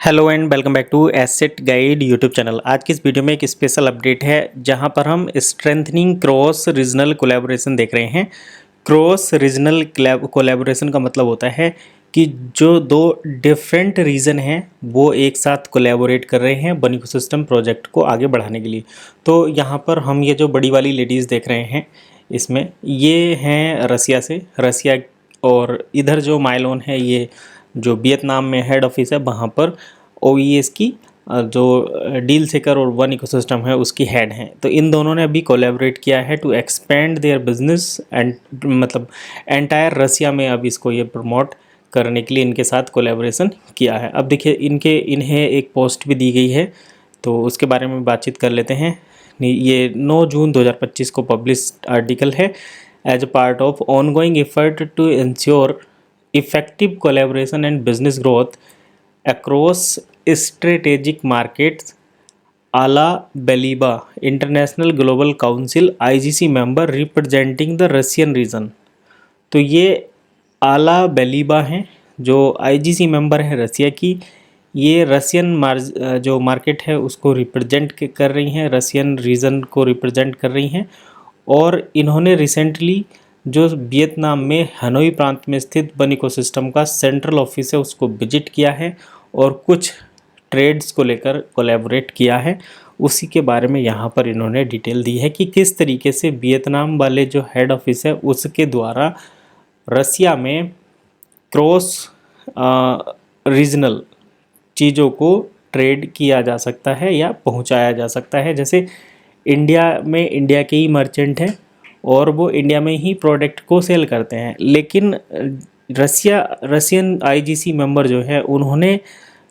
Hello and welcome back to asset guide YouTube channel. आज की इस वीडियो में एक स्पेशल अपडेट है जहां पर हम स्ट्रेंथनिंग क्रॉस रीजनल कोलैबोरेशन देख रहे हैं। क्रॉस रीजनल कोलैबोरेशन का मतलब होता है कि जो दो डिफरेंट रीजन हैं वो एक साथ कोलैबोरेट कर रहे हैं वन इकोसिस्टम प्रोजेक्ट को आगे बढ़ाने के लिए। तो यहाँ पर हम ये जो बड़ी वाली लेडीज़ देख रहे हैं इसमें ये हैं रसिया और इधर जो माइलोन है ये जो वियतनाम में हेड ऑफिस है वहाँ पर OES की जो डील सेकर और वन इकोसिस्टम है उसकी हेड हैं। तो इन दोनों ने अभी कोलैबोरेट किया है to expand their business and मतलब एंटायर रसिया में अब इसको ये प्रमोट करने के लिए इनके साथ कोलैबोरेशन किया है। अब देखिए इन्हें एक पोस्ट भी दी गई है तो उसके बारे में बातचीत कर लेते हैं। ये 9 जून 2025 को पब्लिश आर्टिकल है। As a part of ongoing effort to ensure effective collaboration and business growth across strategic markets, Ala Beliba International Global Council IGC member representing the Russian region। तो ये आला बेलीबा हैं जो IGC मेंबर है रसिया की। ये Russian जो मार्केट है उसको रिप्रेजेंट कर रही हैं, रसियन रीजन को रिप्रेजेंट कर रही हैं। और इन्होंने रिसेंटली जो वियतनाम में हनोई प्रांत में स्थित वन इकोसिस्टम का सेंट्रल ऑफिस है उसको विजिट किया है और कुछ ट्रेड्स को लेकर कोलैबोरेट किया है। उसी के बारे में यहाँ पर इन्होंने डिटेल दी है कि किस तरीके से वियतनाम वाले जो हेड ऑफिस है उसके द्वारा रसिया में क्रॉस रीजनल चीज़ों को ट्रेड किया जा सकता है या पहुँचाया जा सकता है। जैसे इंडिया में इंडिया के ही मर्चेंट हैं और वो इंडिया में ही प्रोडक्ट को सेल करते हैं, लेकिन रसियन IGC मेंबर जो है उन्होंने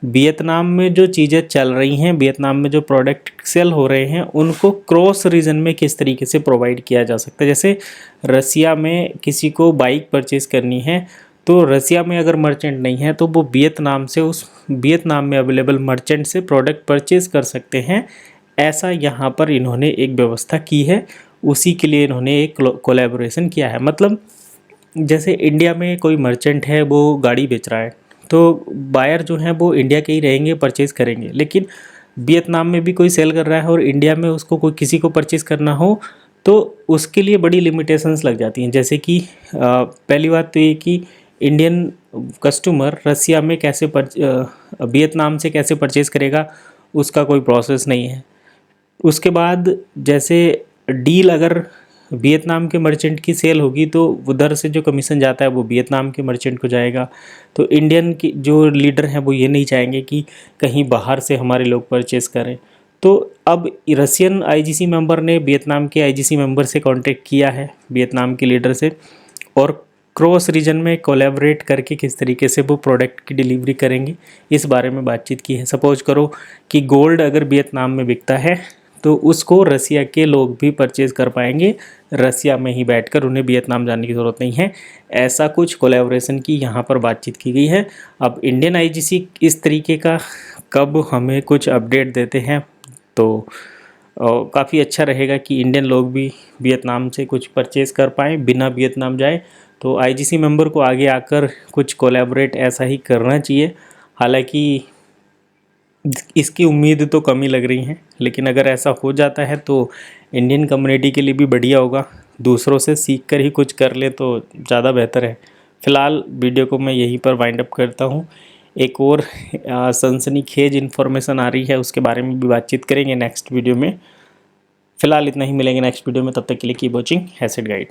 वियतनाम में जो चीज़ें चल रही हैं, वियतनाम में जो प्रोडक्ट सेल हो रहे हैं उनको क्रॉस रीजन में किस तरीके से प्रोवाइड किया जा सकता है। जैसे रसिया में किसी को बाइक परचेज़ करनी है तो रसिया में अगर मर्चेंट नहीं है तो वो वियतनाम से उस वियतनाम में अवेलेबल मर्चेंट से प्रोडक्ट परचेज़ कर सकते हैं। ऐसा यहाँ पर इन्होंने एक व्यवस्था की है, उसी के लिए इन्होंने एक कोलैबोरेशन किया है। मतलब जैसे इंडिया में कोई मर्चेंट है वो गाड़ी बेच रहा है तो बायर जो हैं वो इंडिया के ही रहेंगे, परचेज़ करेंगे। लेकिन वियतनाम में भी कोई सेल कर रहा है और इंडिया में उसको कोई किसी को परचेज़ करना हो तो उसके लिए बड़ी लिमिटेशंस लग जाती हैं। जैसे कि पहली बात तो ये कि इंडियन कस्टमर रसिया में कैसे वियतनाम से कैसे परचेज़ करेगा, उसका कोई प्रोसेस नहीं है। उसके बाद जैसे डील अगर वियतनाम के मर्चेंट की सेल होगी तो उधर से जो कमीशन जाता है वो वियतनाम के मर्चेंट को जाएगा। तो इंडियन की जो लीडर हैं वो ये नहीं चाहेंगे कि कहीं बाहर से हमारे लोग परचेज़ करें। तो अब रसियन IGC मेंबर ने वियतनाम के IGC मेंबर से कांटेक्ट किया है, वियतनाम के लीडर से, और क्रॉस रीजन में कोलैबोरेट करके किस तरीके से वो प्रोडक्ट की डिलीवरी करेंगे इस बारे में बातचीत की है। सपोज करो कि गोल्ड अगर वियतनाम में बिकता है तो उसको रसिया के लोग भी परचेज़ कर पाएंगे रसिया में ही बैठकर, उन्हें वियतनाम जाने की ज़रूरत नहीं है। ऐसा कुछ कोलैबोरेशन की यहाँ पर बातचीत की गई है। अब इंडियन IGC इस तरीके का कब हमें कुछ अपडेट देते हैं तो काफ़ी अच्छा रहेगा कि इंडियन लोग भी वियतनाम से कुछ परचेज़ कर पाएँ बिना वियतनाम जाए। तो IGC मेंबर को आगे आकर कुछ कोलैबोरेट ऐसा ही करना चाहिए। हालांकि इसकी उम्मीद तो कम ही लग रही है, लेकिन अगर ऐसा हो जाता है तो इंडियन कम्युनिटी के लिए भी बढ़िया होगा। दूसरों से सीख कर ही कुछ कर ले तो ज़्यादा बेहतर है। फ़िलहाल वीडियो को मैं यहीं पर वाइंड अप करता हूँ। एक और सनसनीखेज इन्फॉर्मेशन आ रही है, उसके बारे में भी बातचीत करेंगे नेक्स्ट वीडियो में। फ़िलहाल इतना ही, मिलेंगे नेक्स्ट वीडियो में। तब तक के लिए कीप वॉचिंग एसेट गाइड।